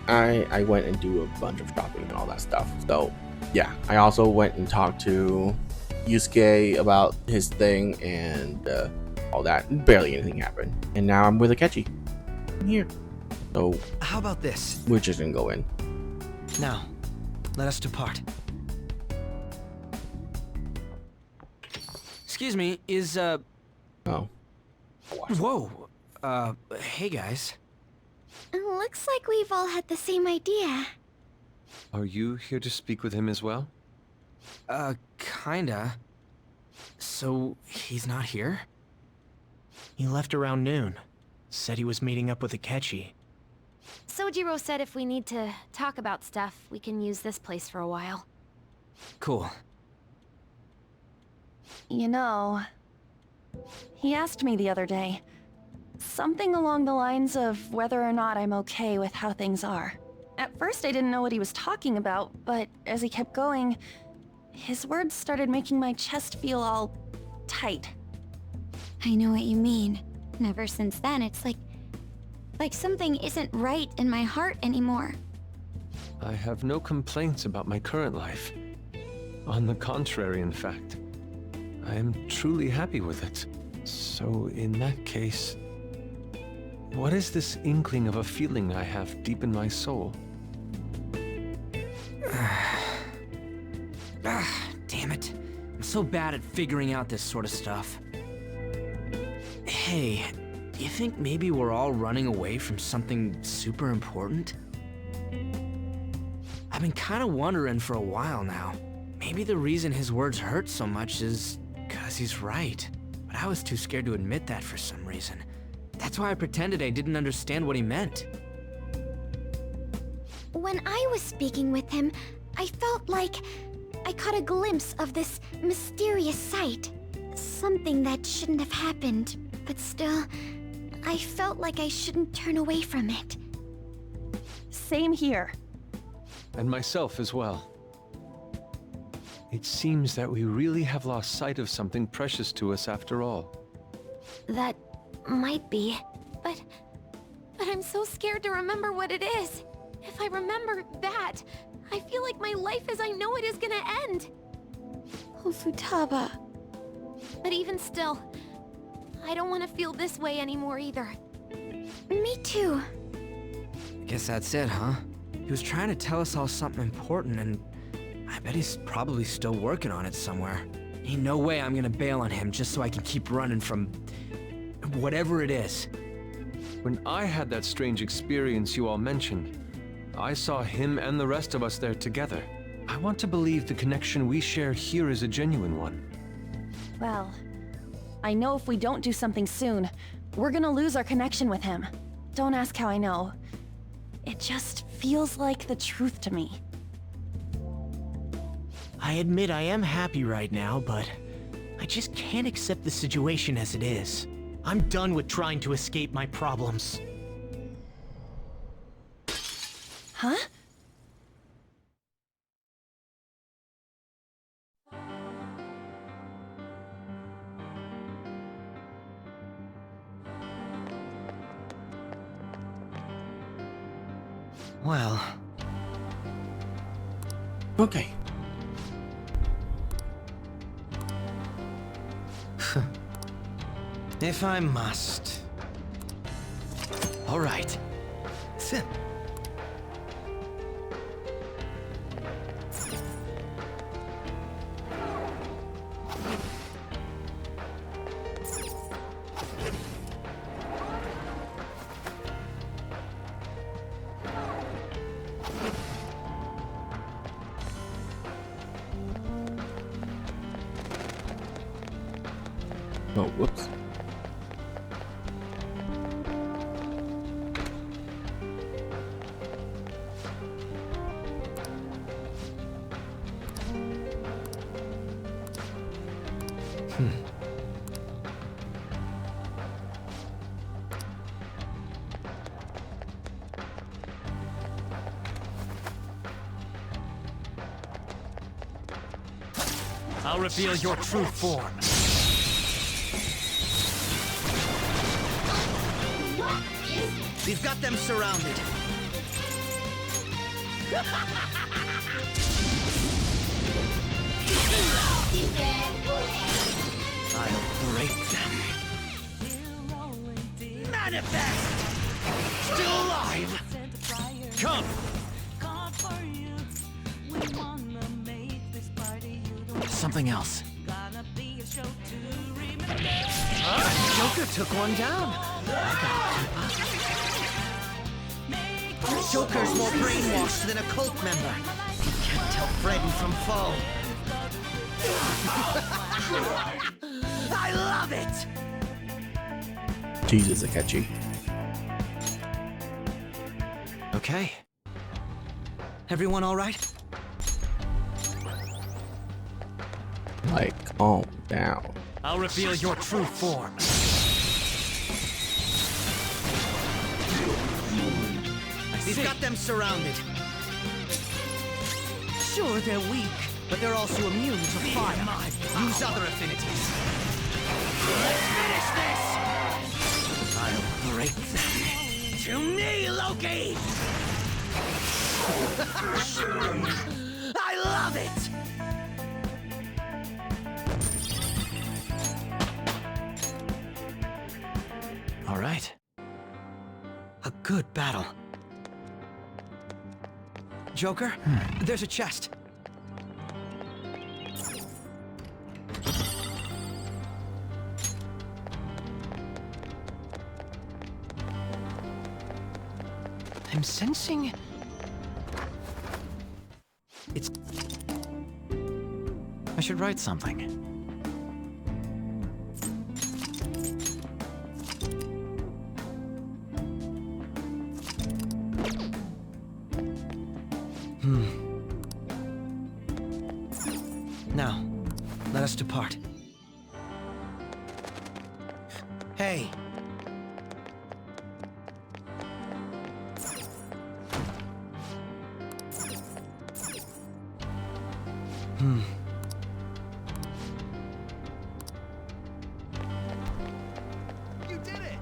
I went and do a bunch of shopping and all that stuff. So yeah, I also went and talked to Yusuke about his thing and all that. Barely anything happened, and now I'm with Akechi. I'm here. So how about this? We're just gonna go in. Now, let us depart. Excuse me, is Oh. Whoa. Hey guys. Looks like we've all had the same idea. Are you here to speak with him as well? Kinda. So, he's not here? He left around noon. Said he was meeting up with Akechi. Sojiro said if we need to talk about stuff, we can use this place for a while. Cool. You know, he asked me the other day, something along the lines of whether or not I'm okay with how things are. At first I didn't know what he was talking about, but as he kept going, his words started making my chest feel all tight. I know what you mean. And ever since then, it's like something isn't right in my heart anymore. I have no complaints about my current life. On the contrary, in fact. I am truly happy with it. So in that case, what is this inkling of a feeling I have deep in my soul? Damn it. I'm so bad at figuring out this sort of stuff. Hey, do you think maybe we're all running away from something super important? I've been kind of wondering for a while now. Maybe the reason his words hurt so much is because he's right. But I was too scared to admit that for some reason. That's why I pretended I didn't understand what he meant. When I was speaking with him, I felt like I caught a glimpse of this mysterious sight. Something that shouldn't have happened, but still, I felt like I shouldn't turn away from it. Same here. And myself as well. It seems that we really have lost sight of something precious to us after all. That might be, but I'm so scared to remember what it is. If I remember that, I feel like my life as I know it is gonna end. Oh, Futaba. But even still, I don't want to feel this way anymore either. Me too. I guess that's it, huh? He was trying to tell us all something important, and I bet he's probably still working on it somewhere. Ain't no way I'm gonna bail on him just so I can keep running from whatever it is. When I had that strange experience you all mentioned, I saw him and the rest of us there together. I want to believe the connection we share here is a genuine one. Well, I know if we don't do something soon, we're gonna lose our connection with him. Don't ask how I know. It just feels like the truth to me. I admit I am happy right now, but I just can't accept the situation as it is. I'm done with trying to escape my problems. Huh? Well... Okay. If I must. All right. Sim. Oh, whoops. I'll reveal your true form. We've got them surrounded. I'll break them. Manifest! Still alive! Come! Something else. Joker took one down. Joker's more brainwashed than a cult member. Can't tell friend from foe. I love it! Jesus, Akechi. Okay. Everyone all right? Like, calm down. I'll reveal your true form. We've got them surrounded. Sure, they're weak, but they're also immune to fire. Use other affinities. Let's finish this! I'll break them. To me, Loki! I love it! All right. A good battle. Joker, there's a chest. I'm sensing... It's... I should write something. Now, let us depart. Hey. You did it!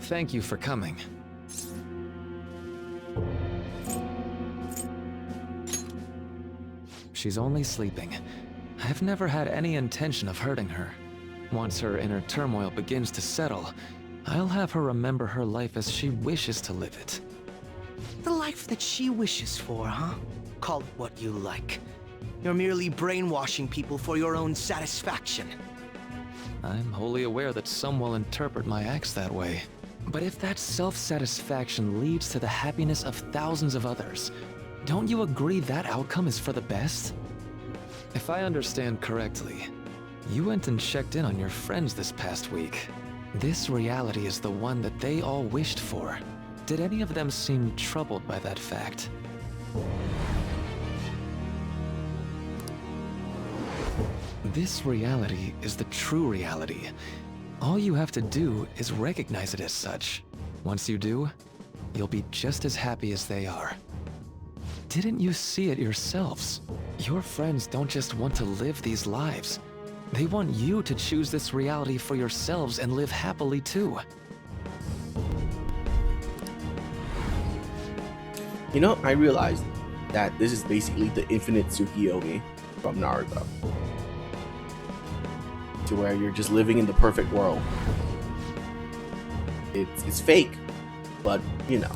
Thank you for coming. She's only sleeping. I've never had any intention of hurting her. Once her inner turmoil begins to settle, I'll have her remember her life as she wishes to live it. The life that she wishes for, huh? Call it what you like. You're merely brainwashing people for your own satisfaction. I'm wholly aware that some will interpret my acts that way. But if that self-satisfaction leads to the happiness of thousands of others, don't you agree that outcome is for the best? If I understand correctly, you went and checked in on your friends this past week. This reality is the one that they all wished for. Did any of them seem troubled by that fact? This reality is the true reality. All you have to do is recognize it as such. Once you do, you'll be just as happy as they are. Didn't you see it yourselves? Your friends don't just want to live these lives. They want you to choose this reality for yourselves and live happily too. You know, I realized that this is basically the infinite Tsukiyomi from Naruto. To where you're just living in the perfect world. It's fake, but you know,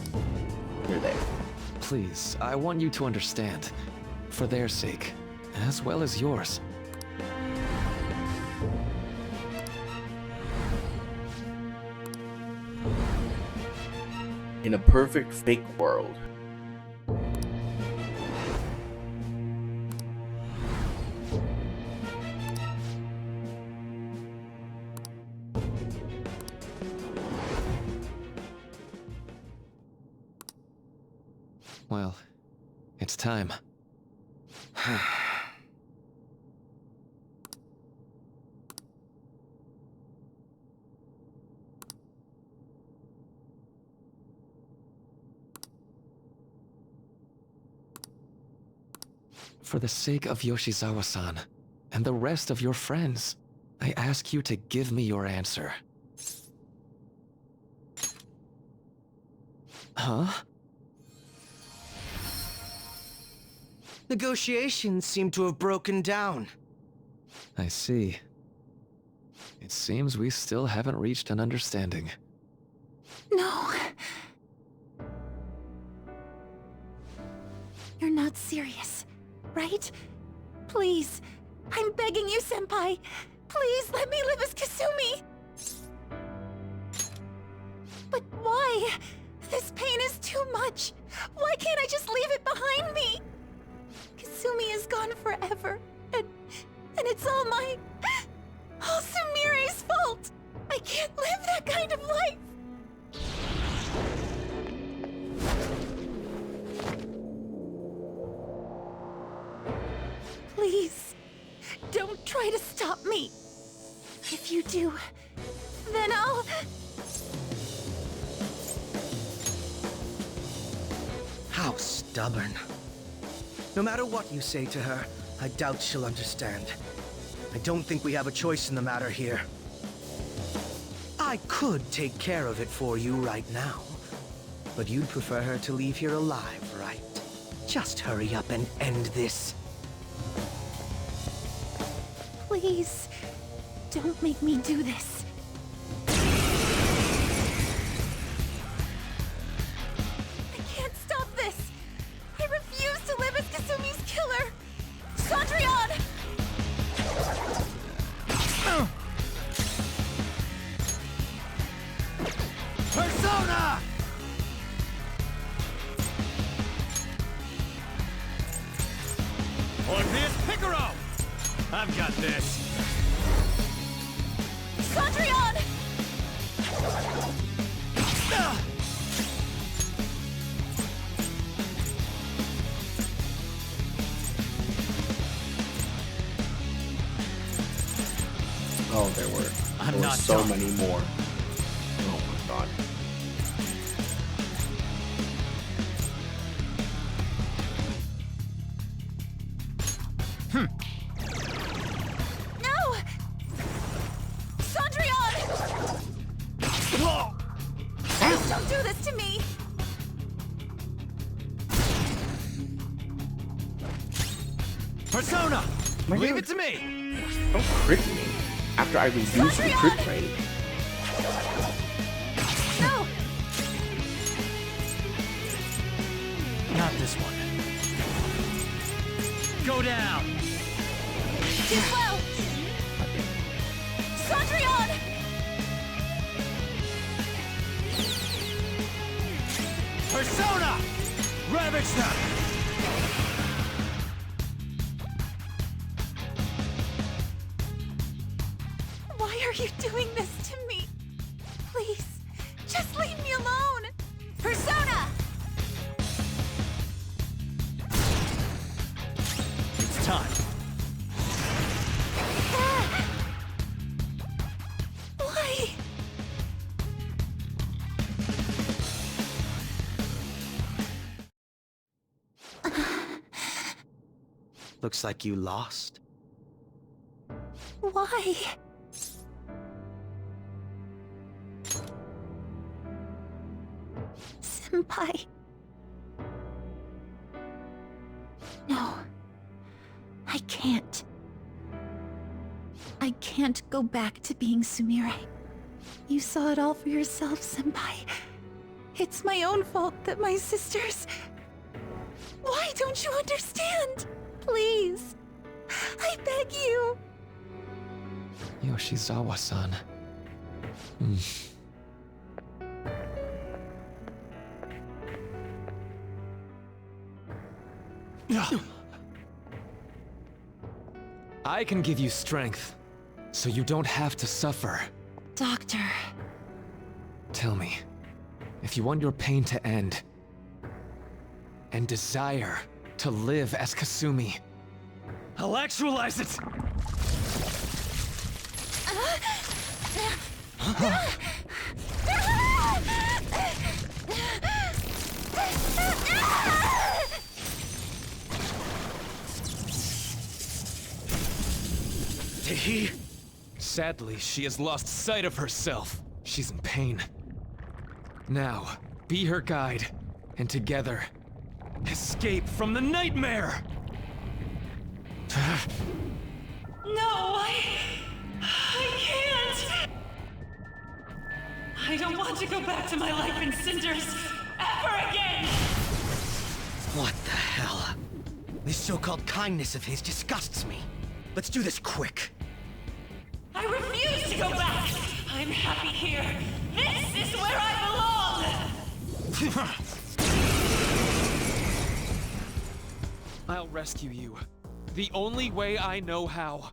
you're there. Please, I want you to understand. For their sake, as well as yours. In a perfect fake world. Well, it's time. For the sake of Yoshizawa-san and the rest of your friends, I ask you to give me your answer. Huh? Negotiations seem to have broken down. I see. It seems we still haven't reached an understanding. No. You're not serious, right? Please. I'm begging you, Senpai. Please let me live as Kasumi. But why? This pain is too much. Why can't I just leave it behind me? Kasumi is gone forever, and it's all Sumire's fault. I can't live that kind of life. Please, don't try to stop me. If you do, then I'll... How stubborn. No matter what you say to her, I doubt she'll understand. I don't think we have a choice in the matter here. I could take care of it for you right now. But you'd prefer her to leave here alive, right? Just hurry up and end this. Please, don't make me do this. I can't stop this! I refuse to live as Kasumi's killer! Cendrillon! Persona! Orpheus Picaro! I've got this. Cendrillon! Oh, there were not so done. many more. Oh my god. No! Cendrillon! Please don't do this to me! Persona! My Leave God. it to me! Don't crit me after I reduce the crit rate. No! Not this one. Go down! Too slow! Cendrillon! Persona! Ravage them! Why are you doing this to me? Please, just leave me alone! Persona! It's time. Why? Looks like you lost. Why? Senpai. No. I can't. I can't go back to being Sumire. You saw it all for yourself, Senpai. It's my own fault that my sisters... Why don't you understand? Please. I beg you. Yoshizawa-san. I can give you strength, so you don't have to suffer. Doctor. Tell me, if you want your pain to end, and desire to live as Kasumi, I'll actualize it! me! Sadly, she has lost sight of herself. She's in pain. Now, be her guide, and together, escape from the nightmare! No, I can't! I don't want to go back to my life in cinders ever again! What the hell? This so-called kindness of his disgusts me. Let's do this quick. I refuse to go back! I'm happy here. This is where I belong! I'll rescue you. The only way I know how.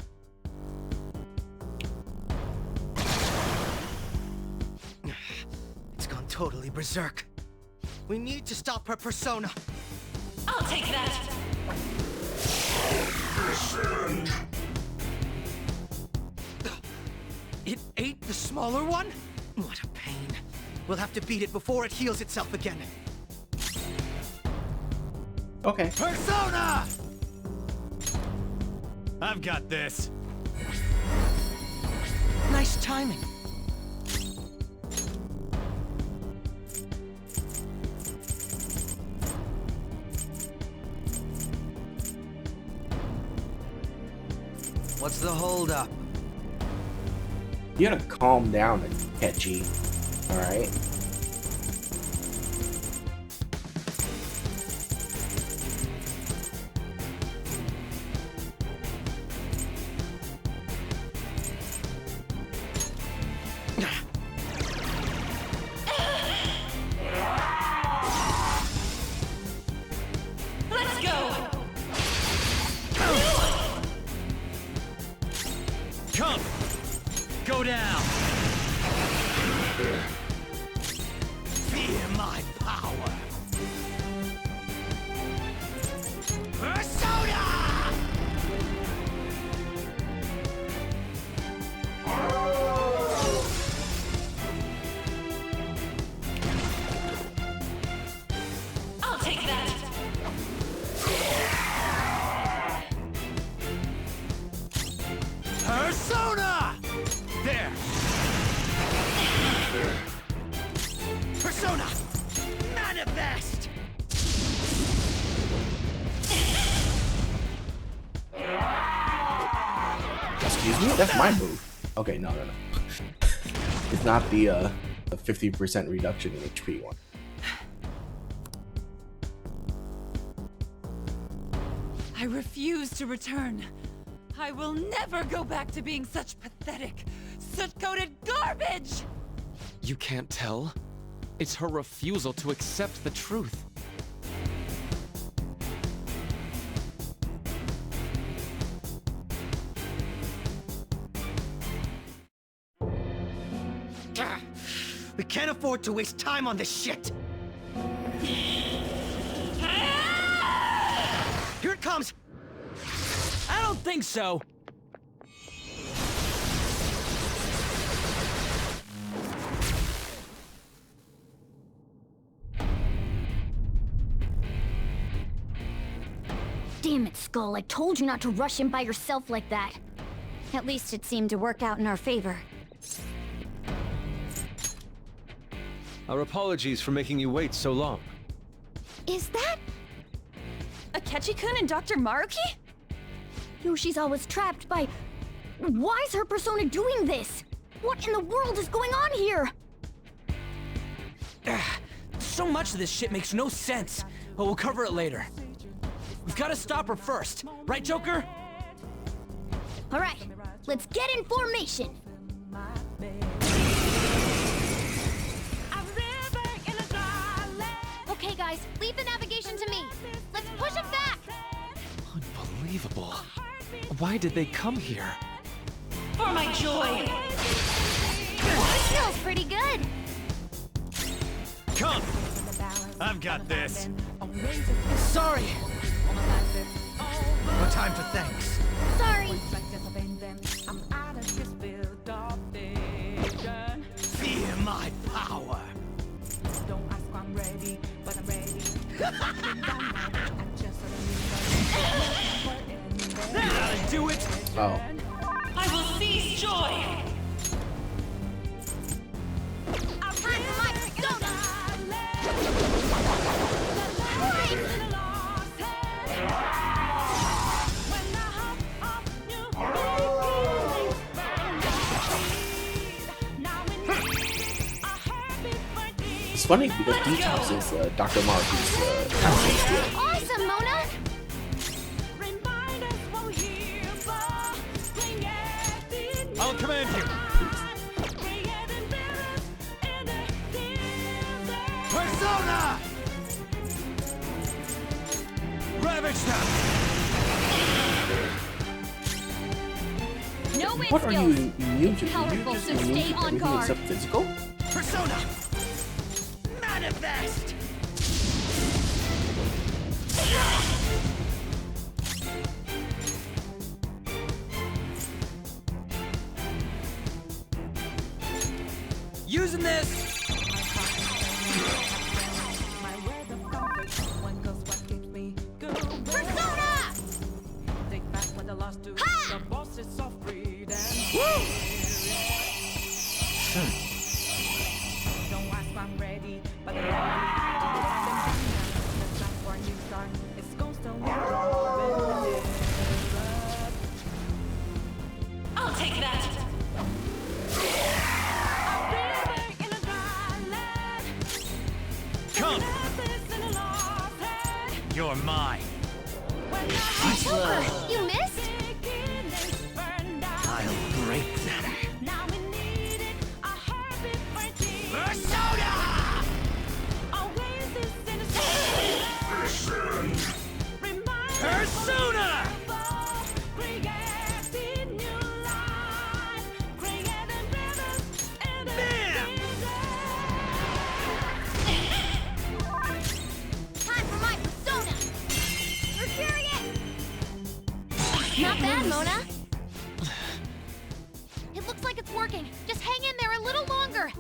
It's gone totally berserk. We need to stop her persona. I'll take that! It ate the smaller one? What a pain. We'll have to beat it before it heals itself again. Okay. Persona! I've got this. Nice timing. What's the holdup? You gotta calm down, Catchy. Alright? Let's go! Come! Go down! Fear my power. Persona! I'll take that! Persona! There! Persona! Manifest! Excuse me? That's my move. Okay, no. It's not the 50% reduction in HP one. I refuse to return. I will never go back to being such pathetic, soot-coated garbage! You can't tell? It's her refusal to accept the truth. We can't afford to waste time on this shit! Here it comes! I don't think so! Damn it, Skull. I told you not to rush in by yourself like that. At least it seemed to work out in our favor. Our apologies for making you wait so long. Is that Akechi-kun and Dr. Maruki? Yoshi's always trapped by... Why is her persona doing this? What in the world is going on here? So much of this shit makes no sense, but we'll cover it later. We've got to stop her first, right, Joker? All right, let's get in formation. Okay, guys, leave the navigation to me. Let's push it back. Unbelievable. Why did they come here? For my joy! This smells pretty good. Come! I've got this. Sorry. No time for thanks. Sorry. Fear my power. That'll do it! Oh. I will joy! Time for my persona! It's funny because Detox is Dr. Marky's counseling skill. Awesome, Mona! I'll command you. Persona! Ravage them! No win What are you skills. immune to? Powerful, You just so immune stay to on everything guard. except physical? Persona! Manifest! Using this! Persona! I'll take that! Come! You're mine! Joker, you missed? I'll break them. Persona! Time for my persona! Mercurius! Not bad, Mona. It looks like it's working. Just hang in there a little longer.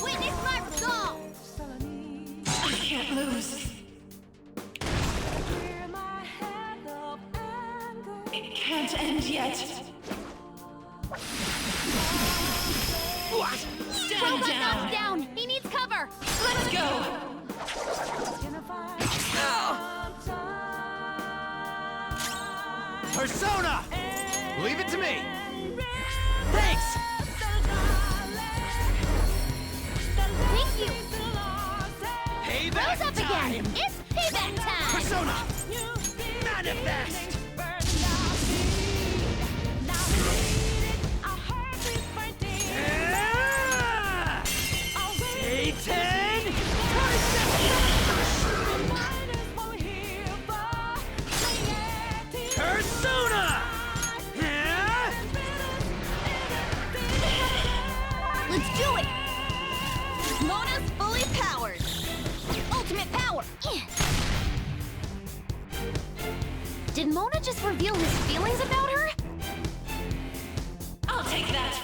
Witness my resolve! I can't lose. It can't end yet. Stand Robot down! knocks down! He needs cover! Let's go! Persona! Leave it to me! Thanks! Thank you! Payback Rose up time! again! It's payback time! Persona! Manifest! Ah! Satan! Persona! Ah! Let's do it! Mona's fully powered! Ultimate power! Did Mona just reveal his feelings about her? I'll take that!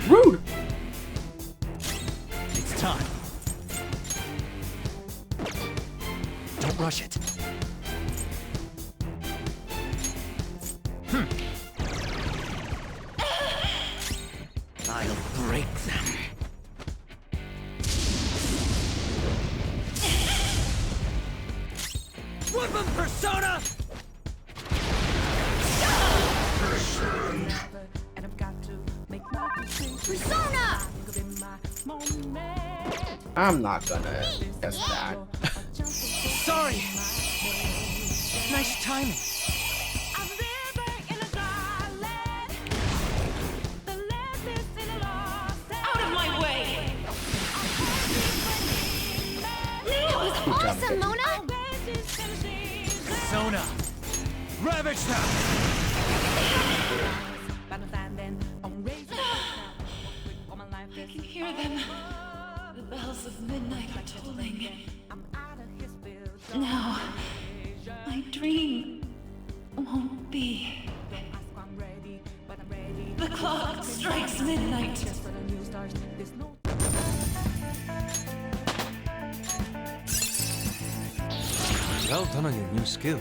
Rude! It's time. Don't rush it. I'll break them. Whoop 'em, Persona! Persona! I'm not gonna guess that. Sorry! Nice timing. Out of my way! That was Good job, awesome, Becky. Mona! Persona! Ravage them! I can hear them. The bells of midnight are tolling. Now, my dream won't be. The clock strikes midnight. Well done on your new skill.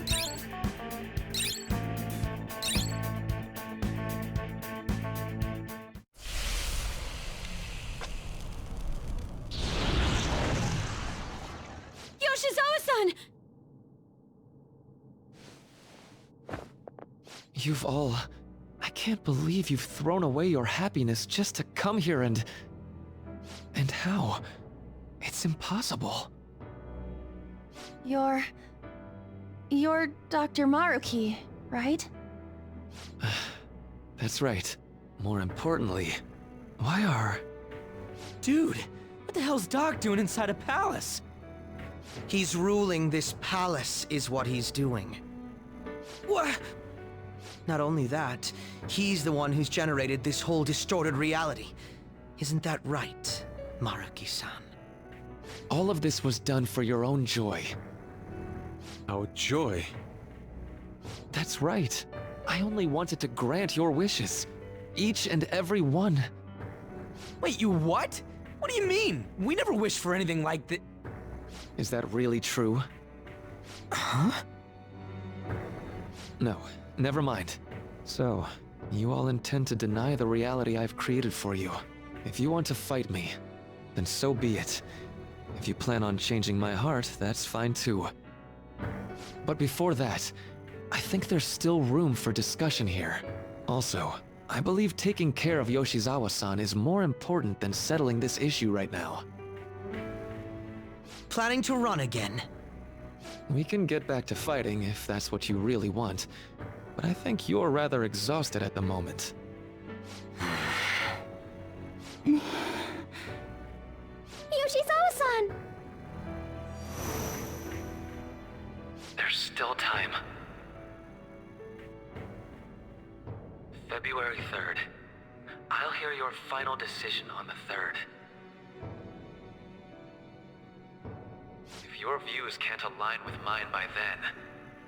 on! You've all... I can't believe you've thrown away your happiness just to come here and... And how? It's impossible. You're Dr. Maruki, right? That's right. More importantly, why are... Dude, what the hell's Doc doing inside a palace? He's ruling this palace, is what he's doing. What? Not only that, he's the one who's generated this whole distorted reality. Isn't that right, Maruki-san? All of this was done for your own joy. Our joy. That's right. I only wanted to grant your wishes. Each and every one. Wait, you what? What do you mean? We never wished for anything like that. Is that really true? Huh? No, never mind. So, you all intend to deny the reality I've created for you. If you want to fight me, then so be it. If you plan on changing my heart, that's fine too. But before that, I think there's still room for discussion here. Also, I believe taking care of Yoshizawa-san is more important than settling this issue right now. Planning to run again? We can get back to fighting if that's what you really want, but I think you're rather exhausted at the moment. Yoshizawa-san! There's still time. February 3rd. I'll hear your final decision on the 3rd. If your views can't align with mine by then,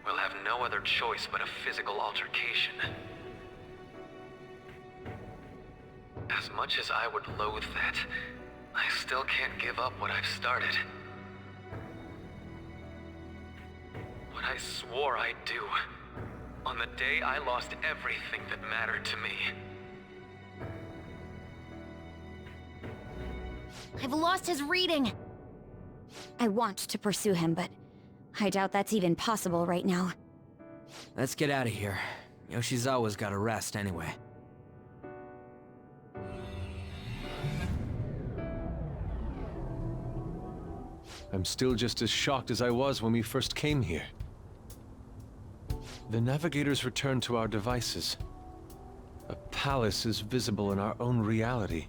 we'll have no other choice but a physical altercation. As much as I would loathe that, I still can't give up what I've started. What I swore I'd do, on the day I lost everything that mattered to me. I've lost his reading. I want to pursue him, but I doubt that's even possible right now. Let's get out of here. Yoshizawa's gotta rest anyway. I'm still just as shocked as I was when we first came here. The navigators returned to our devices. A palace is visible in our own reality.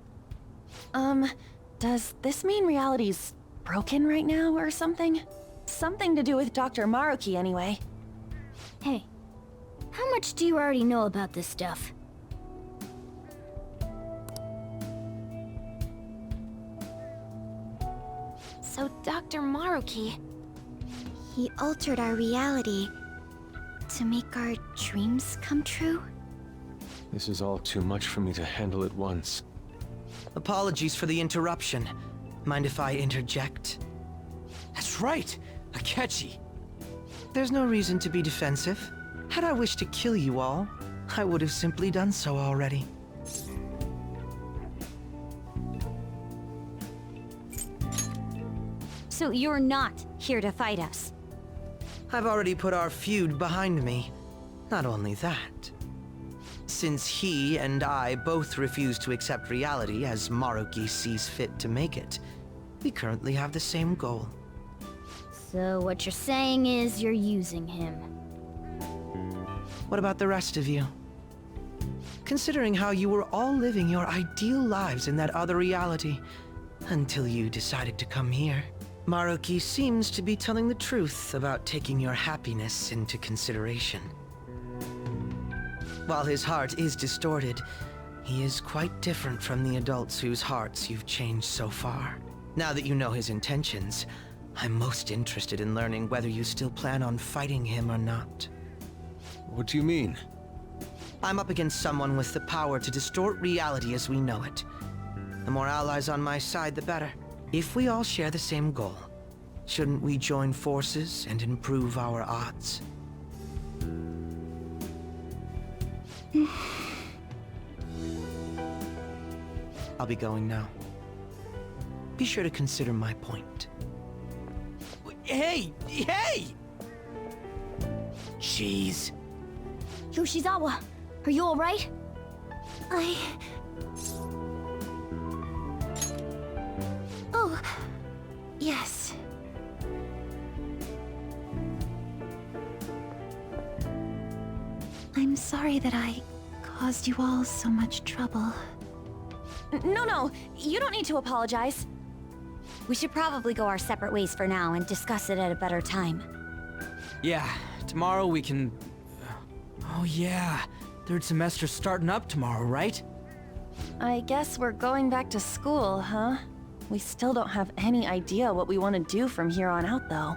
Does this mean reality's broken right now or something? Something to do with Dr. Maruki anyway. Hey, how much do you already know about this stuff? So Dr. Maruki, he altered our reality to make our dreams come true? This is all too much for me to handle at once. Apologies for the interruption. Mind if I interject? That's right! Akechi! There's no reason to be defensive. Had I wished to kill you all, I would have simply done so already. So you're not here to fight us? I've already put our feud behind me. Not only that. Since he and I both refuse to accept reality as Maruki sees fit to make it, we currently have the same goal. So what you're saying is you're using him. What about the rest of you? Considering how you were all living your ideal lives in that other reality, until you decided to come here. Maruki seems to be telling the truth about taking your happiness into consideration. While his heart is distorted, he is quite different from the adults whose hearts you've changed so far. Now that you know his intentions, I'm most interested in learning whether you still plan on fighting him or not. What do you mean? I'm up against someone with the power to distort reality as we know it. The more allies on my side, the better. If we all share the same goal, shouldn't we join forces and improve our odds? I'll be going now. Be sure to consider my point. Hey! Hey! Jeez. Yoshizawa, are you alright? Oh, yes. I'm sorry that I caused you all so much trouble. No, you don't need to apologize. We should probably go our separate ways for now and discuss it at a better time. Yeah, tomorrow we can... Oh yeah, third semester's starting up tomorrow, right? I guess we're going back to school, huh? We still don't have any idea what we want to do from here on out, though.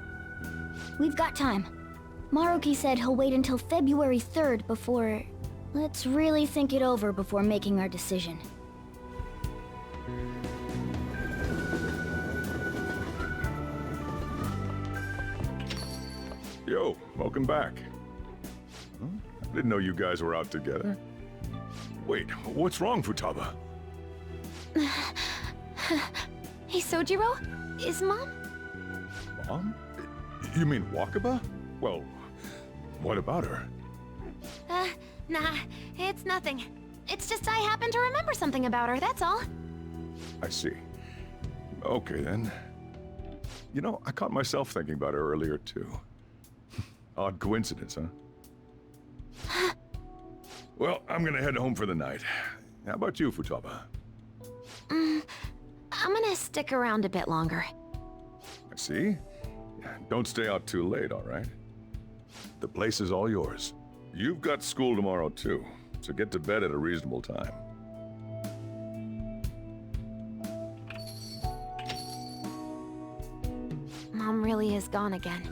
We've got time. Maruki said he'll wait until February 3rd before... Let's really think it over before making our decision. Yo, welcome back. Huh? I didn't know you guys were out together. Wait, what's wrong, Futaba? Hey, Sojiro? Is Mom? Mom? You mean Wakaba? Well, what about her? Nah, it's nothing. It's just I happen to remember something about her, that's all. I see. Okay, then. You know, I caught myself thinking about her earlier, too. Odd coincidence, huh? Well, I'm gonna head home for the night. How about you, Futaba? I'm gonna stick around a bit longer. I see. Don't stay out too late, all right? The place is all yours. You've got school tomorrow, too, so get to bed at a reasonable time. Mom really is gone again.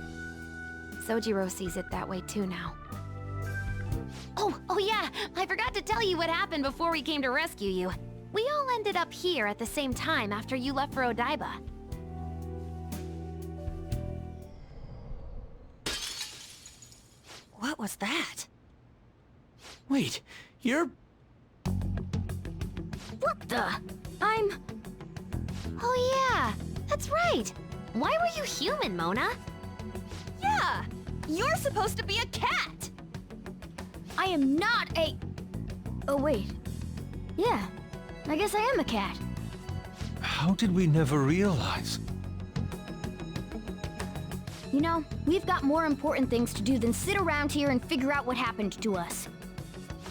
Sojiro sees it that way too now. Oh yeah, I forgot to tell you what happened before we came to rescue you. We all ended up here at the same time after you left for Odaiba. What was that? Wait, you're... What the? Oh yeah, that's right. Why were you human, Mona? Yeah! You're supposed to be a cat! I am not a... Oh wait. Yeah, I guess I am a cat. How did we never realize? You know, we've got more important things to do than sit around here and figure out what happened to us.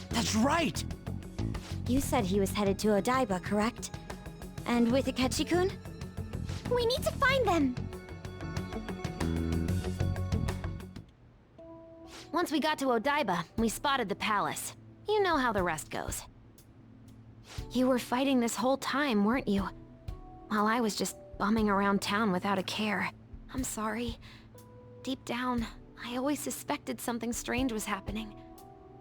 That's right! You said he was headed to Odaiba, correct? And with Akechi-kun? We need to find them! Once we got to Odaiba, we spotted the palace. You know how the rest goes. You were fighting this whole time, weren't you? While I was just bumming around town without a care. I'm sorry. Deep down, I always suspected something strange was happening.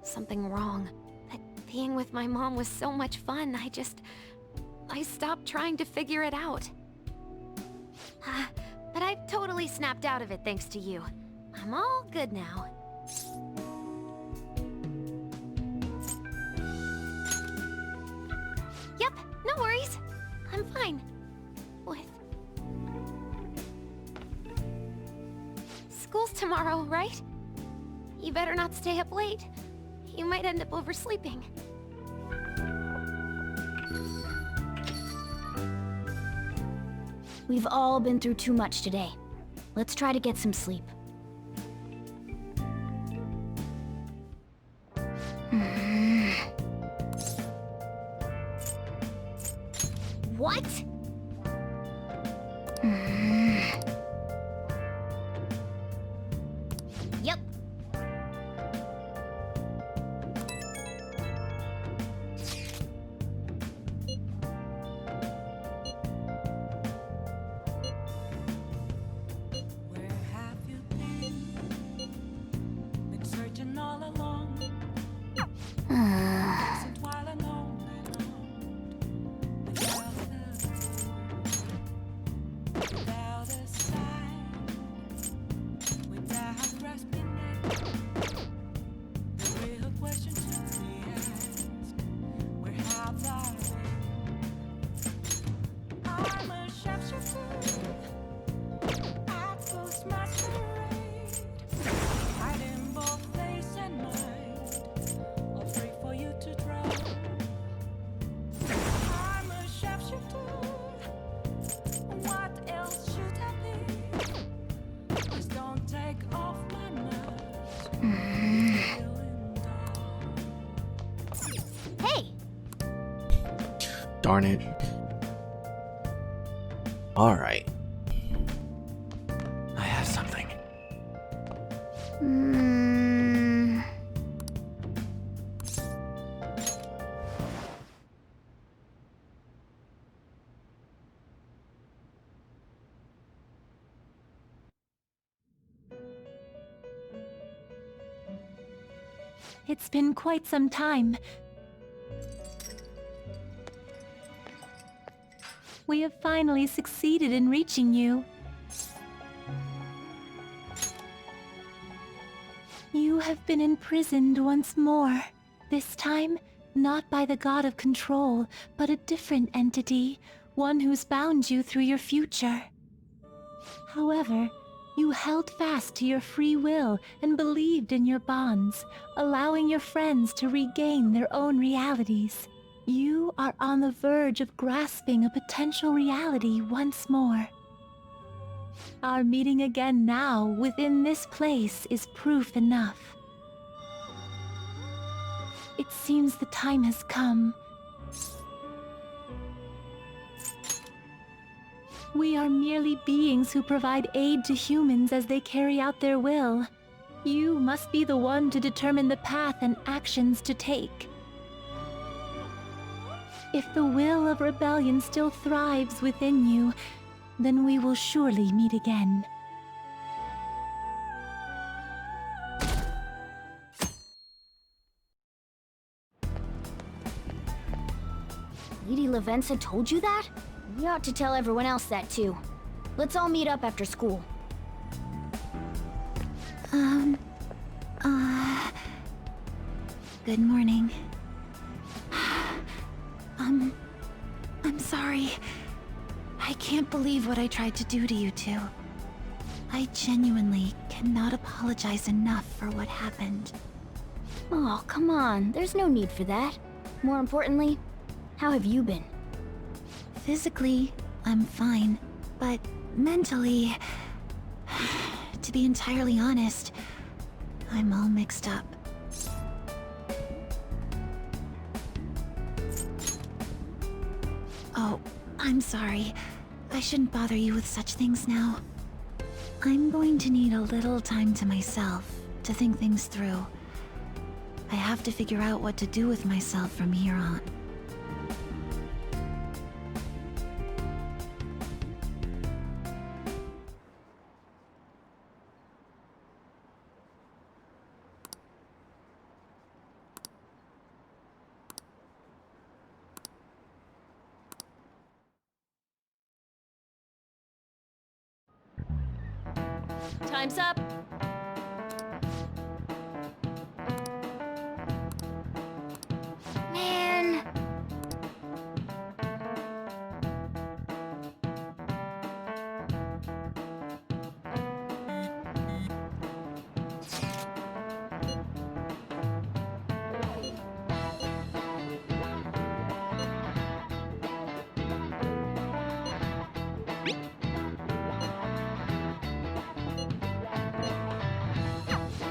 Something wrong. That being with my mom was so much fun, I stopped trying to figure it out. But I totally snapped out of it thanks to you. I'm all good now. Yep, no worries. I'm fine. With... School's tomorrow, right? You better not stay up late. You might end up oversleeping. We've all been through too much today. Let's try to get some sleep. What? Yep. Where have you been? Been searching all along. Innocent while alone and without a sign, without grasping it. The real question should be asked: where have I been? I'm a sharpshooter. I post my Darn it. Alright. I have something. It's been quite some time. We have finally succeeded in reaching you. You have been imprisoned once more. This time, not by the god of control, but a different entity, one who's bound you through your future. However, you held fast to your free will and believed in your bonds, allowing your friends to regain their own realities. You are on the verge of grasping a potential reality once more. Our meeting again now within this place is proof enough. It seems the time has come. We are merely beings who provide aid to humans as they carry out their will. You must be the one to determine the path and actions to take. If the will of rebellion still thrives within you, then we will surely meet again. Lady Levensa told you that? We ought to tell everyone else that too. Let's all meet up after school. Good morning. I'm sorry. I can't believe what I tried to do to you two. I genuinely cannot apologize enough for what happened. Oh, come on. There's no need for that. More importantly, how have you been? Physically, I'm fine, but mentally, to be entirely honest, I'm all mixed up. Oh, I'm sorry. I shouldn't bother you with such things now. I'm going to need a little time to myself to think things through. I have to figure out what to do with myself from here on. Time's up. Man.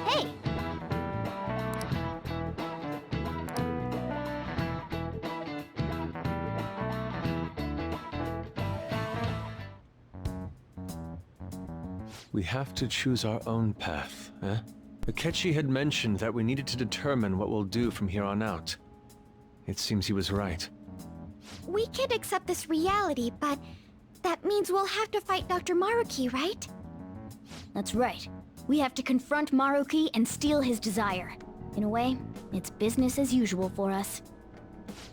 Hey! We have to choose our own path, eh? Akechi had mentioned that we needed to determine what we'll do from here on out. It seems he was right. We can accept this reality, but that means we'll have to fight Dr. Maruki, right? That's right. We have to confront Maruki and steal his desire. In a way, it's business as usual for us.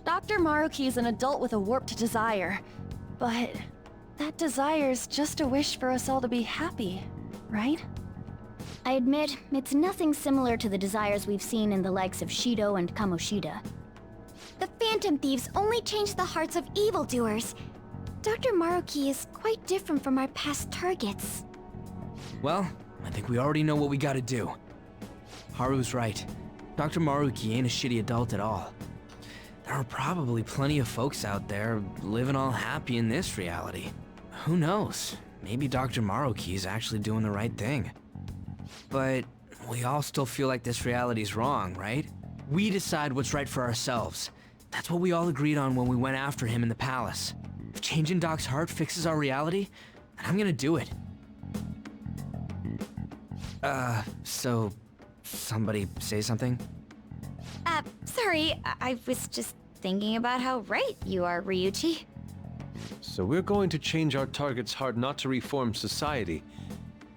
Dr. Maruki is an adult with a warped desire, but that desire's just a wish for us all to be happy, right? I admit, it's nothing similar to the desires we've seen in the likes of Shido and Kamoshida. The Phantom Thieves only change the hearts of evildoers. Dr. Maruki is quite different from our past targets. Well, I think we already know what we gotta do. Haru's right. Dr. Maruki ain't a shitty adult at all. There are probably plenty of folks out there living all happy in this reality. Who knows? Maybe Dr. Maruki's actually doing the right thing. But we all still feel like this reality's wrong, right? We decide what's right for ourselves. That's what we all agreed on when we went after him in the palace. If changing Doc's heart fixes our reality, then I'm gonna do it. So somebody say something? Sorry, I was just thinking about how right you are, Ryuichi. So we're going to change our target's heart not to reform society,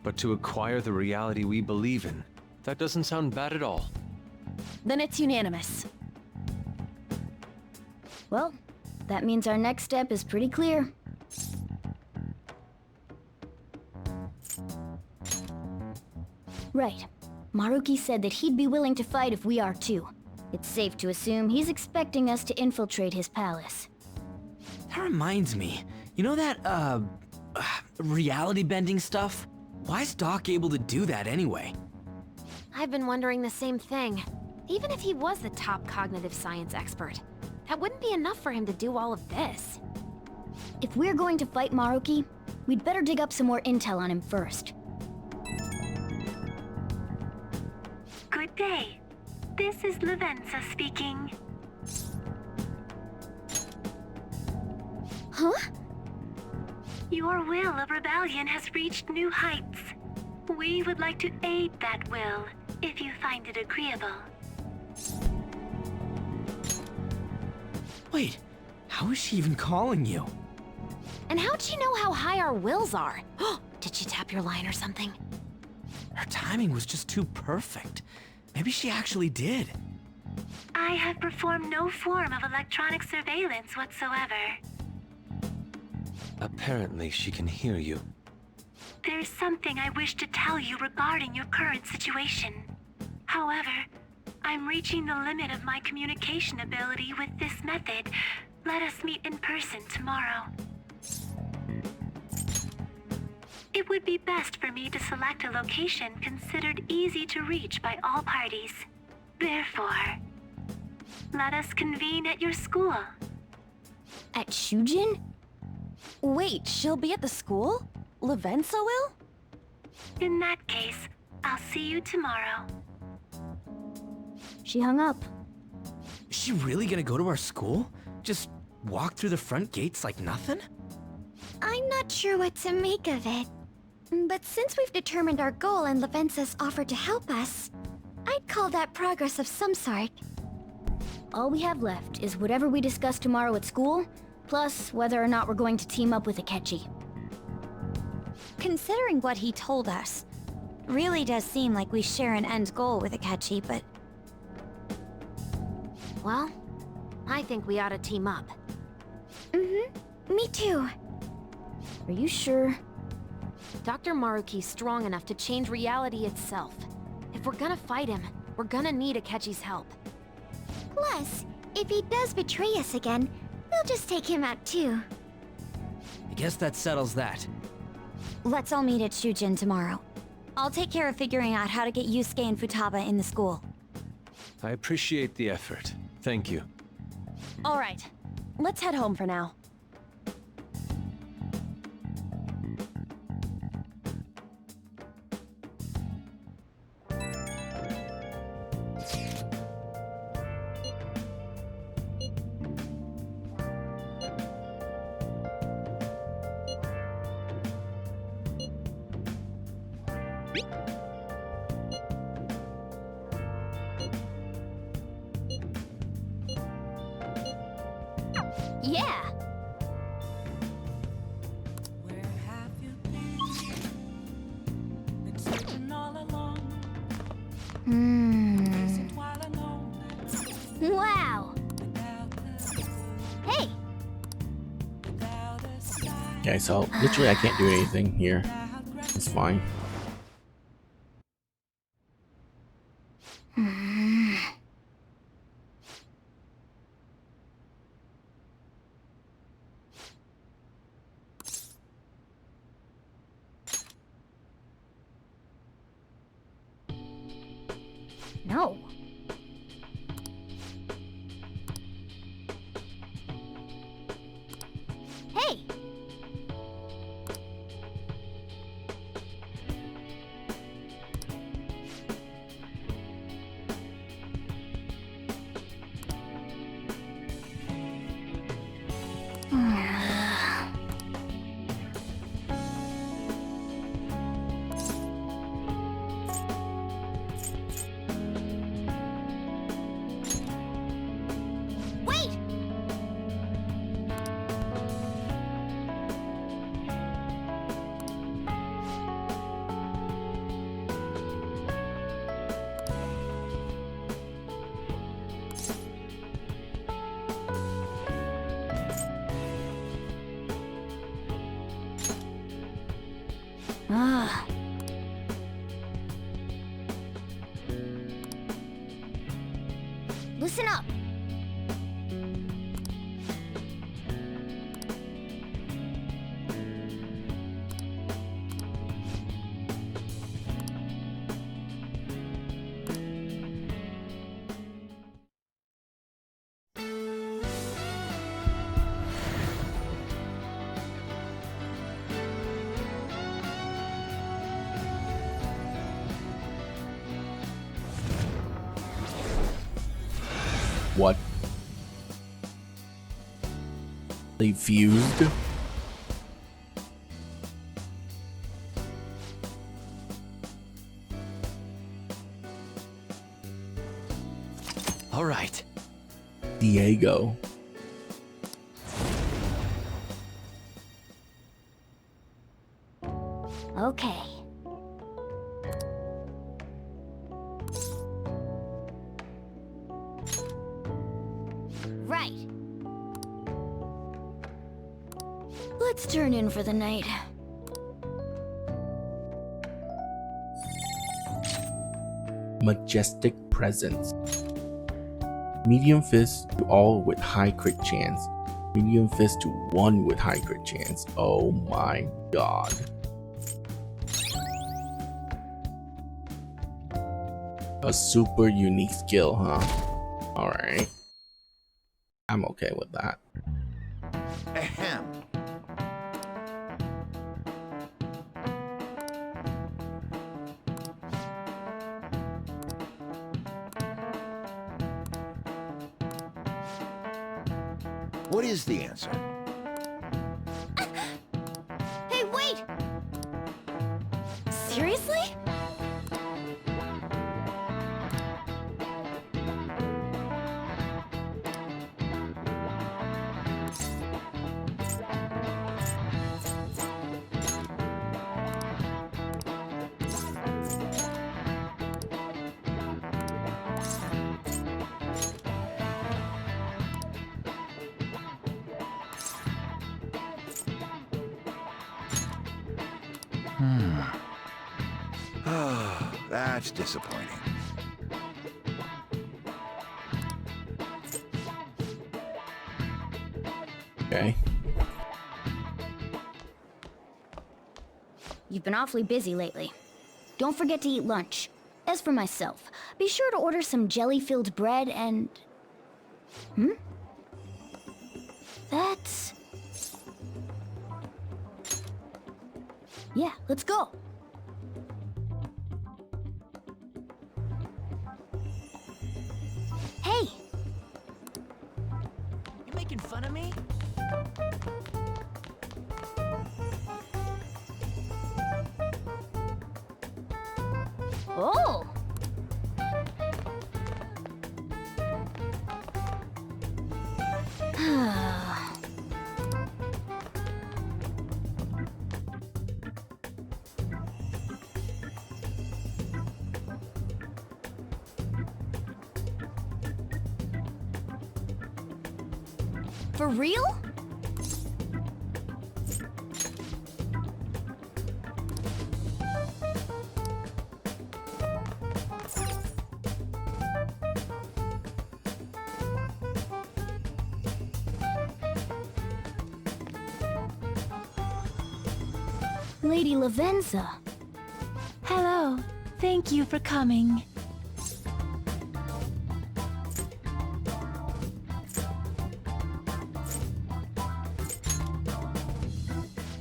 but to acquire the reality we believe in. That doesn't sound bad at all. Then it's unanimous. Well, that means our next step is pretty clear. Right. Maruki said that he'd be willing to fight if we are too. It's safe to assume he's expecting us to infiltrate his palace. That reminds me. You know that, reality bending stuff? Why is Doc able to do that anyway? I've been wondering the same thing. Even if he was the top cognitive science expert, that wouldn't be enough for him to do all of this. If we're going to fight Maruki, we'd better dig up some more intel on him first. Good day. This is Lavenza speaking. Huh? Your will of rebellion has reached new heights. We would like to aid that will, if you find it agreeable. Wait, how is she even calling you? And how'd she know how high our wills are? Did she tap your line or something? Her timing was just too perfect. Maybe she actually did. I have performed no form of electronic surveillance whatsoever. Apparently, she can hear you. There's something I wish to tell you regarding your current situation. However, I'm reaching the limit of my communication ability with this method. Let us meet in person tomorrow. It would be best for me to select a location considered easy to reach by all parties. Therefore, let us convene at your school. At Shujin? Wait, she'll be at the school? Lavenza will? In that case, I'll see you tomorrow. She hung up. Is she really gonna go to our school? Just walk through the front gates like nothing? I'm not sure what to make of it. But since we've determined our goal and Lavenza's offered to help us, I'd call that progress of some sort. All we have left is whatever we discuss tomorrow at school, plus whether or not we're going to team up with Akechi. Considering what he told us, really does seem like we share an end goal with Akechi, but... Well, I think we ought to team up. Me too. Are you sure? Dr. Maruki's strong enough to change reality itself. If we're gonna fight him, we're gonna need Akechi's help. Plus, if he does betray us again, we'll just take him out too. I guess that settles that. Let's all meet at Shujin tomorrow. I'll take care of figuring out how to get Yusuke and Futaba in the school. I appreciate the effort. Thank you. All right, let's head home for now. Yeah! Where have you been searching all along? Sit while alone Wow! Hey! without a sign. Okay, so literally I can't do anything here. It's fine. No. Hey! Ah. Listen up. What? They fused? All right. Diego. Okay. Right. Let's turn in for the night. Majestic presence. Medium fist to all with high crit chance. Medium fist to one with high crit chance. Oh my god. A super unique skill, huh? Alright. I'm okay with that. Ahem. What is the answer? Hey, wait! Seriously? Oh, that's disappointing. Okay. You've been awfully busy lately. Don't forget to eat lunch. As for myself, be sure to order some jelly-filled bread and... That's... Yeah, let's go. Hey! You making fun of me? Oh! For real? Lady Lavenza. Hello. Thank you for coming.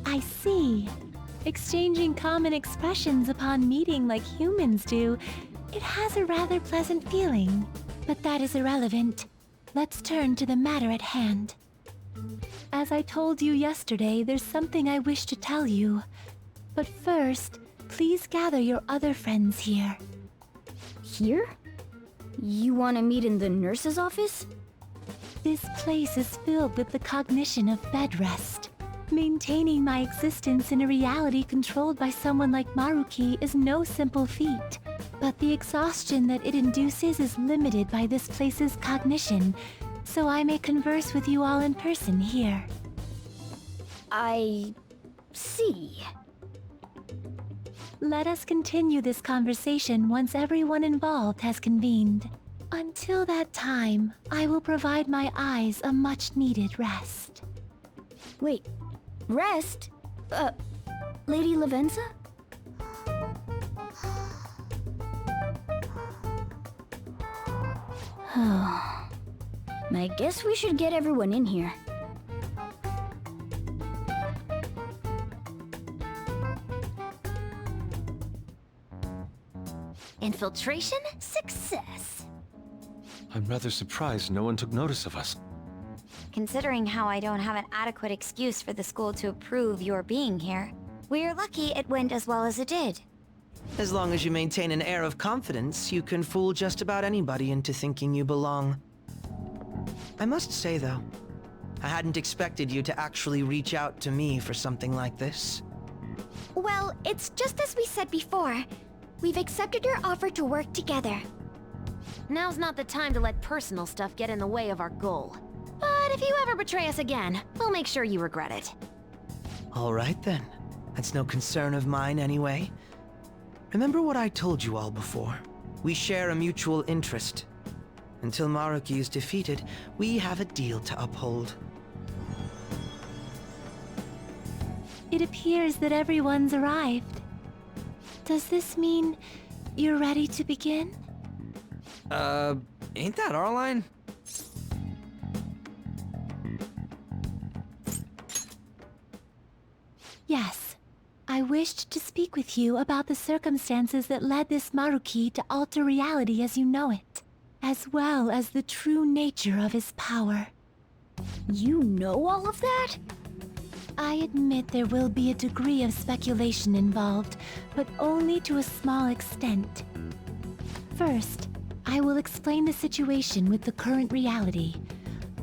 I see. Exchanging common expressions upon meeting like humans do, it has a rather pleasant feeling. But that is irrelevant. Let's turn to the matter at hand. As I told you yesterday, there's something I wish to tell you. But first, please gather your other friends here. Here? You want to meet in the nurse's office? This place is filled with the cognition of bed rest. Maintaining my existence in a reality controlled by someone like Maruki is no simple feat. But the exhaustion that it induces is limited by this place's cognition, so I may converse with you all in person here. I... see. Let us continue this conversation once everyone involved has convened. Until that time, I will provide my eyes a much-needed rest. Wait, rest? Lady Lavenza? I guess we should get everyone in here. Infiltration success. I'm rather surprised no one took notice of us. Considering how I don't have an adequate excuse for the school to approve your being here, we're lucky it went as well as it did. As long as you maintain an air of confidence, you can fool just about anybody into thinking you belong. I must say, though, I hadn't expected you to actually reach out to me for something like this. Well, it's just as we said before. We've accepted your offer to work together. Now's not the time to let personal stuff get in the way of our goal. But if you ever betray us again, we'll make sure you regret it. All right, then. That's no concern of mine, anyway. Remember what I told you all before. We share a mutual interest. Until Maruki is defeated, we have a deal to uphold. It appears that everyone's arrived. Does this mean you're ready to begin? Ain't that our line? Yes. I wished to speak with you about the circumstances that led this Maruki to alter reality as you know it, as well as the true nature of his power. You know all of that? I admit there will be a degree of speculation involved, but only to a small extent. First, I will explain the situation with the current reality.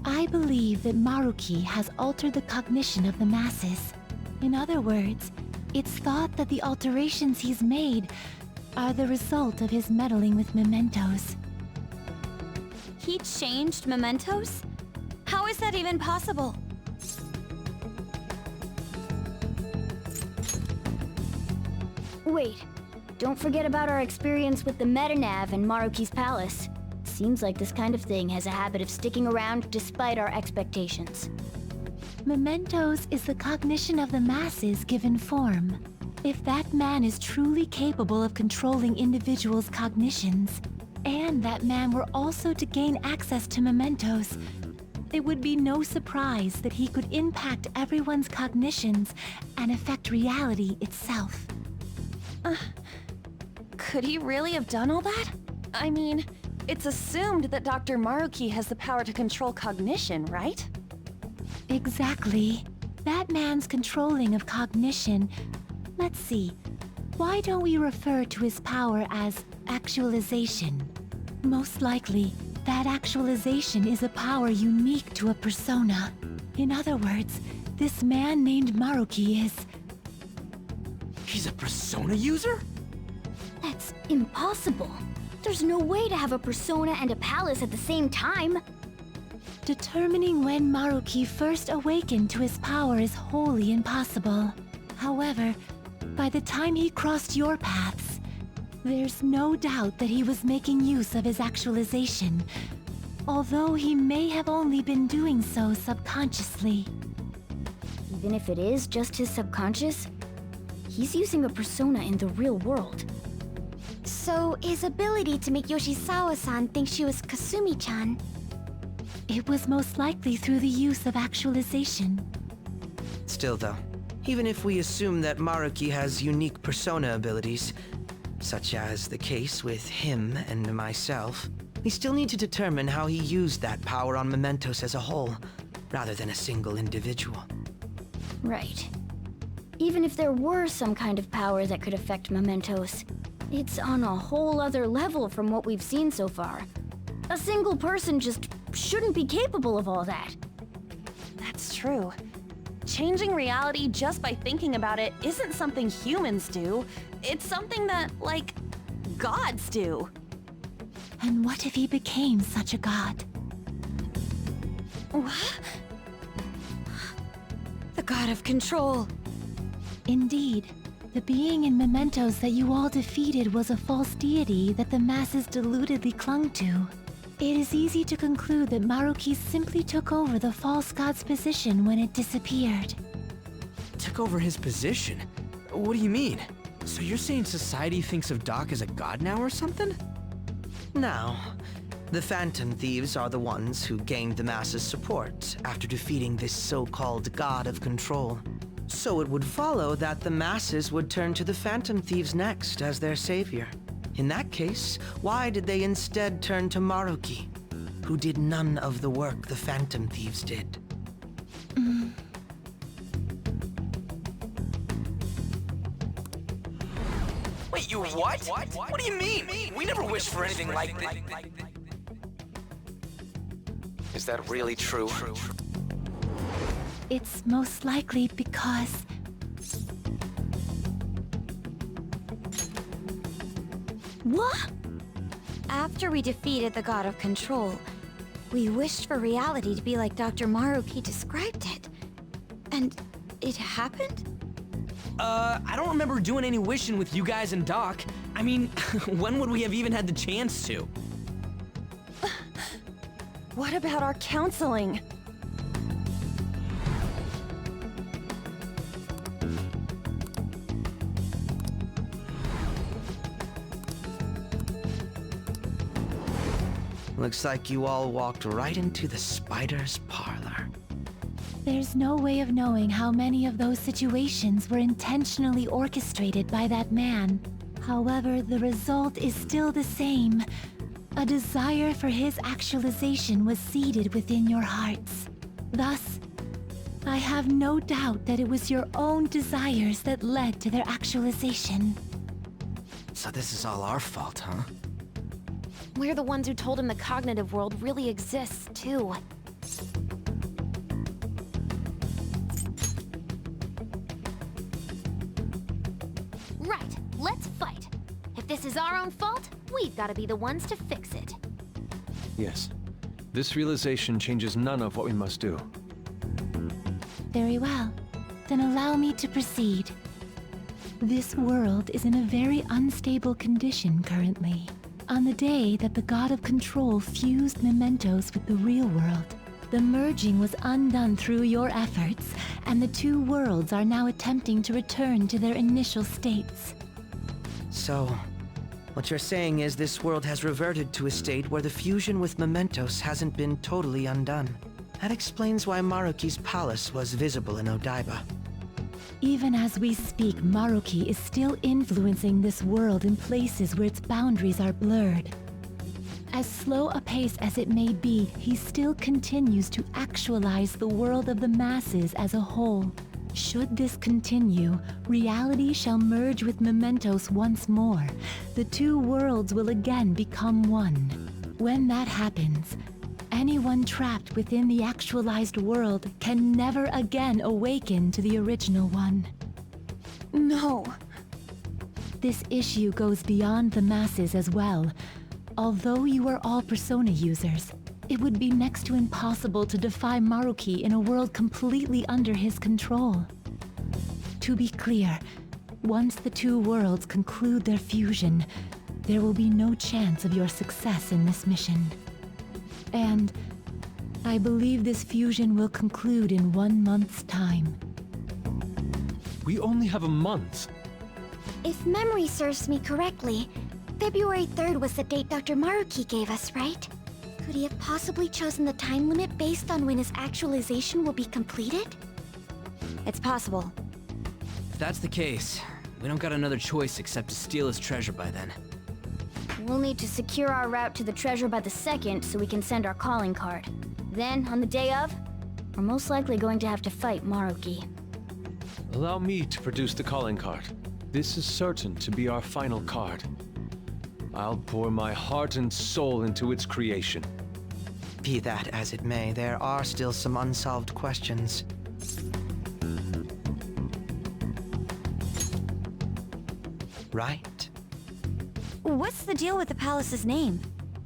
I believe that Maruki has altered the cognition of the masses. In other words, it's thought that the alterations he's made are the result of his meddling with mementos. He changed mementos? How is that even possible? Wait, don't forget about our experience with the Metanav and Maruki's palace. Seems like this kind of thing has a habit of sticking around despite our expectations. Mementos is the cognition of the masses given form. If that man is truly capable of controlling individuals' cognitions, and that man were also to gain access to mementos, it would be no surprise that he could impact everyone's cognitions and affect reality itself. Could he really have done all that? I mean, it's assumed that Dr. Maruki has the power to control cognition, right? Exactly. That man's controlling of cognition. Let's see. Why don't we refer to his power as actualization? Most likely, that actualization is a power unique to a persona. In other words, this man named Maruki is... He's a persona user? That's impossible. There's no way to have a persona and a palace at the same time. Determining when Maruki first awakened to his power is wholly impossible. However, by the time he crossed your paths, there's no doubt that he was making use of his actualization, although he may have only been doing so subconsciously. Even if it is just his subconscious, he's using a persona in the real world. So, his ability to make Yoshizawa-san think she was Kasumi-chan. It was most likely through the use of actualization. Still, though, even if we assume that Maruki has unique persona abilities, such as the case with him and myself, we still need to determine how he used that power on mementos as a whole, rather than a single individual. Right. Even if there were some kind of power that could affect mementos, it's on a whole other level from what we've seen so far. A single person just shouldn't be capable of all that. That's true. Changing reality just by thinking about it isn't something humans do. It's something that, like, gods do. And what if he became such a god? What? The god of control. Indeed. The being in mementos that you all defeated was a false deity that the masses deludedly clung to. It is easy to conclude that Maruki simply took over the false god's position when it disappeared. Took over his position? What do you mean? So you're saying society thinks of Doc as a god now or something? Now, the Phantom Thieves are the ones who gained the masses' support after defeating this so-called god of control. So it would follow that the masses would turn to the Phantom Thieves next as their savior. In that case, why did they instead turn to Maruki, who did none of the work the Phantom Thieves did? Wait, you what? What do you mean? We never wished for anything like that. Is that really true? It's most likely because... What? After we defeated the God of Control, we wished for reality to be like Dr. Maruki described it. And it happened? I don't remember doing any wishing with you guys and Doc. I mean, when would we have even had the chance to? What about our counseling? Looks like you all walked right into the spider's parlor. There's no way of knowing how many of those situations were intentionally orchestrated by that man. However, the result is still the same. A desire for his actualization was seeded within your hearts. Thus, I have no doubt that it was your own desires that led to their actualization. So this is all our fault, huh? We're the ones who told him the cognitive world really exists, too. Right, let's fight. If this is our own fault, we've got to be the ones to fix it. Yes. This realization changes none of what we must do. Very well. Then allow me to proceed. This world is in a very unstable condition currently. On the day that the God of Control fused mementos with the real world, the merging was undone through your efforts, and the two worlds are now attempting to return to their initial states. So, what you're saying is this world has reverted to a state where the fusion with mementos hasn't been totally undone. That explains why Maruki's palace was visible in Odaiba. Even as we speak, Maruki is still influencing this world in places where its boundaries are blurred. As slow a pace as it may be, he still continues to actualize the world of the masses as a whole. Should this continue, reality shall merge with mementos once more. The two worlds will again become one. When that happens, anyone trapped within the actualized world can never again awaken to the original one. No. This issue goes beyond the masses as well. Although you are all Persona users, it would be next to impossible to defy Maruki in a world completely under his control. To be clear, once the two worlds conclude their fusion, there will be no chance of your success in this mission. And I believe this fusion will conclude in 1 month's time. We only have a month. If memory serves me correctly, February 3rd was the date Dr. Maruki gave us, right? Could he have possibly chosen the time limit based on when his actualization will be completed? It's possible. If that's the case, we don't got another choice except to steal his treasure by then. We'll need to secure our route to the treasure by the 2nd so we can send our calling card. Then, on the day of, we're most likely going to have to fight Maruki. Allow me to produce the calling card. This is certain to be our final card. I'll pour my heart and soul into its creation. Be that as it may, there are still some unsolved questions. Right? What's the deal with the palace's name?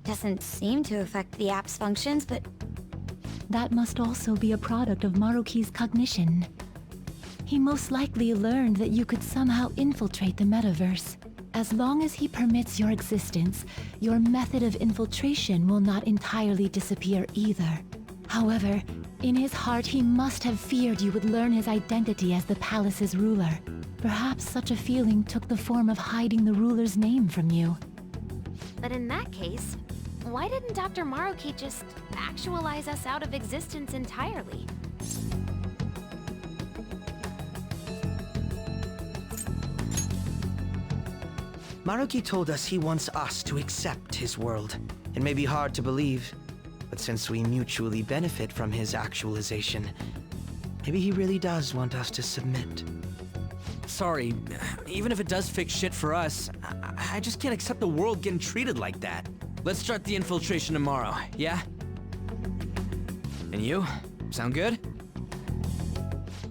Doesn't seem to affect the app's functions, but... That must also be a product of Maruki's cognition. He most likely learned that you could somehow infiltrate the metaverse. As long as he permits your existence, your method of infiltration will not entirely disappear either. However, in his heart he must have feared you would learn his identity as the palace's ruler. Perhaps such a feeling took the form of hiding the ruler's name from you. But in that case, why didn't Dr. Maruki just actualize us out of existence entirely? Maruki told us he wants us to accept his world. It may be hard to believe, but since we mutually benefit from his actualization, maybe he really does want us to submit. Sorry, even if it does fix shit for us, I just can't accept the world getting treated like that. Let's start the infiltration tomorrow, yeah? And you? Sound good?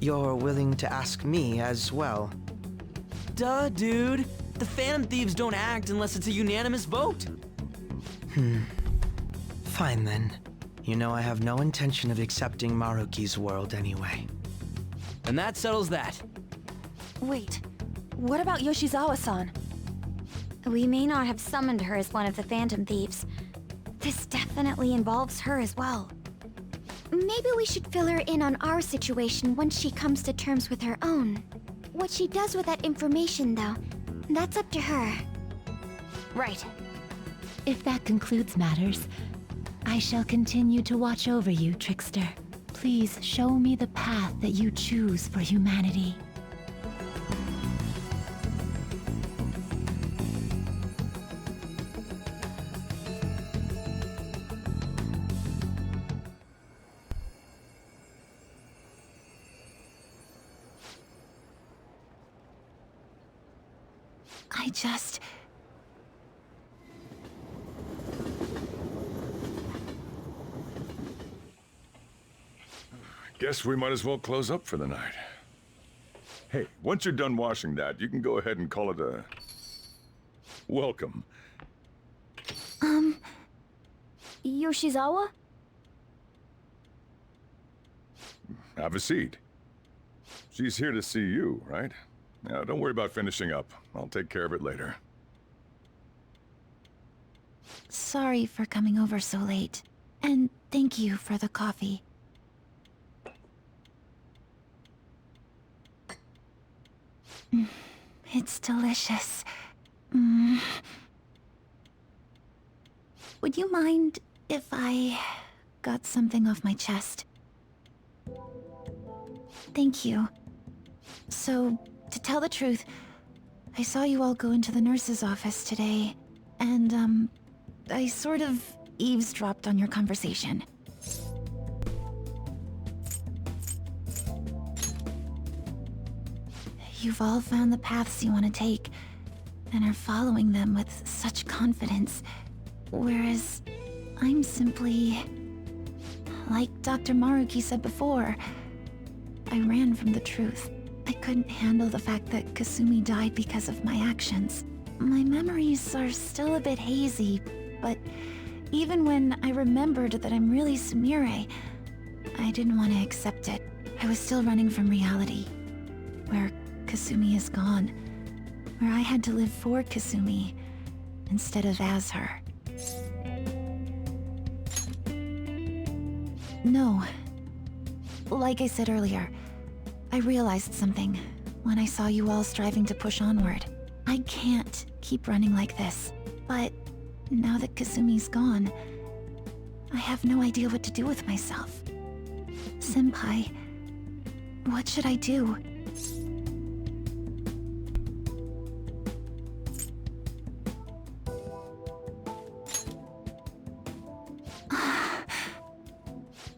You're willing to ask me as well. Duh, dude. The Phantom Thieves don't act unless it's a unanimous vote. Fine then. You know I have no intention of accepting Maruki's world anyway. And that settles that. Wait, what about Yoshizawa-san? We may not have summoned her as one of the Phantom Thieves. This definitely involves her as well. Maybe we should fill her in on our situation once she comes to terms with her own. What she does with that information, though, that's up to her. Right. If that concludes matters, I shall continue to watch over you, Trickster. Please show me the path that you choose for humanity. Guess we might as well close up for the night. Hey, once you're done washing that, you can go ahead and call it a... welcome. Yoshizawa? Have a seat. She's here to see you, right? Now, don't worry about finishing up. I'll take care of it later. Sorry for coming over so late. And thank you for the coffee. It's delicious. Would you mind if I got something off my chest? Thank you. So, to tell the truth, I saw you all go into the nurse's office today, and, I sort of eavesdropped on your conversation. You've all found the paths you want to take, and are following them with such confidence, whereas I'm simply... like Dr. Maruki said before, I ran from the truth. I couldn't handle the fact that Kasumi died because of my actions. My memories are still a bit hazy, but even when I remembered that I'm really Sumire, I didn't want to accept it. I was still running from reality, where Kasumi is gone, where I had to live for Kasumi instead of as her. No. Like I said earlier, I realized something when I saw you all striving to push onward. I can't keep running like this, but now that Kasumi's gone, I have no idea what to do with myself. Senpai, what should I do?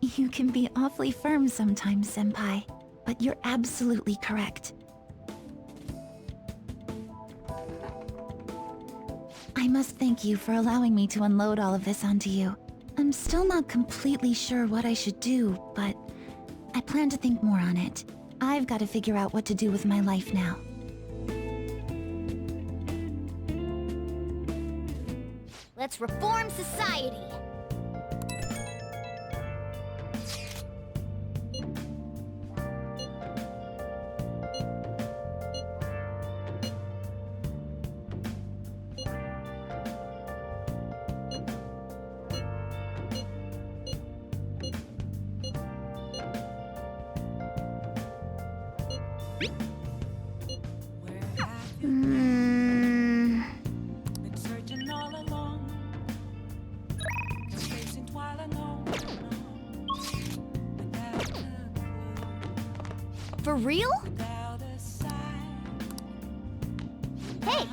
You can be awfully firm sometimes, Senpai, but you're absolutely correct. I must thank you for allowing me to unload all of this onto you. I'm still not completely sure what I should do, but I plan to think more on it. I've got to figure out what to do with my life now. Let's reform society! For real? Hey!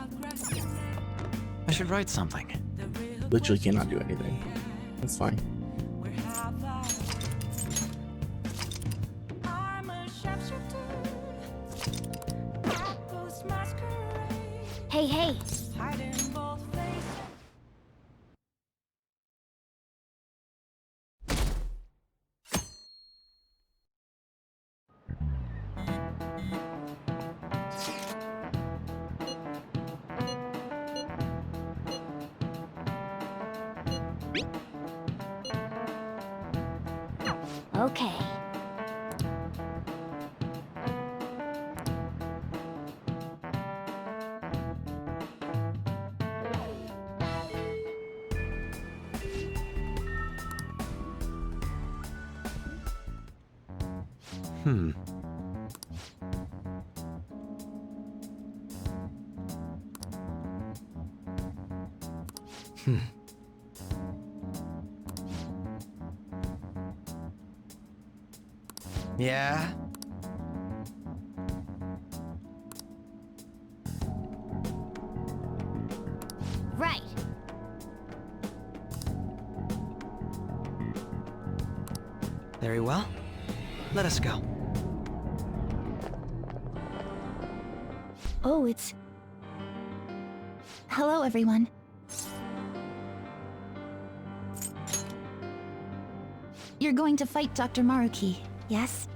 I should write something. Literally cannot do anything. That's fine. Hey, hey! Okay. Yeah? Right. Very well. Let us go. Oh, it's... Hello, everyone. You're going to fight Dr. Maruki, yes?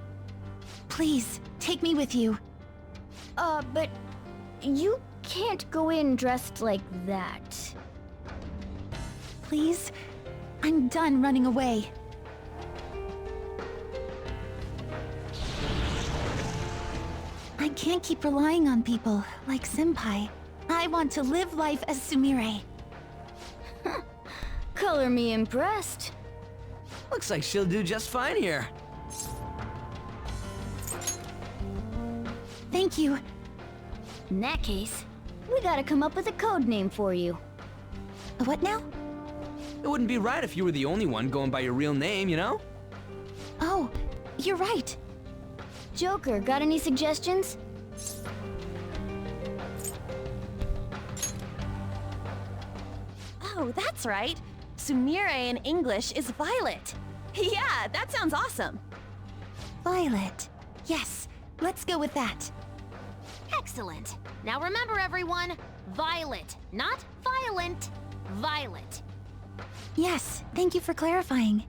Please, take me with you. But you can't go in dressed like that. Please? I'm done running away. I can't keep relying on people like Senpai. I want to live life as Sumire. Color me impressed. Looks like she'll do just fine here. Thank you. In that case, we gotta come up with a code name for you. What now? It wouldn't be right if you were the only one going by your real name, you know? Oh, you're right. Joker, got any suggestions? Oh, that's right. Sumire in English is Violet. Yeah, that sounds awesome. Violet. Yes, let's go with that. Excellent. Now remember, everyone, Violet, not violent. Violet. Yes, thank you for clarifying.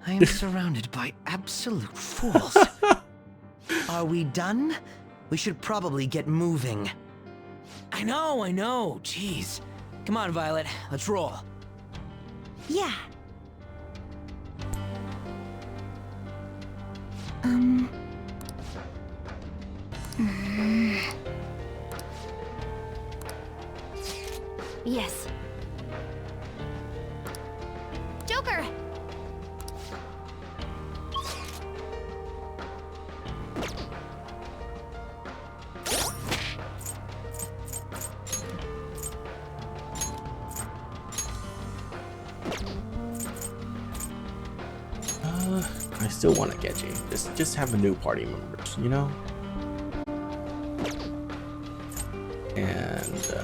I am surrounded by absolute fools. Are we done? We should probably get moving. I know. Jeez. Come on, Violet. Let's roll. Yeah. Yes. Joker! I still want to get you. Just have a new party members, you know? And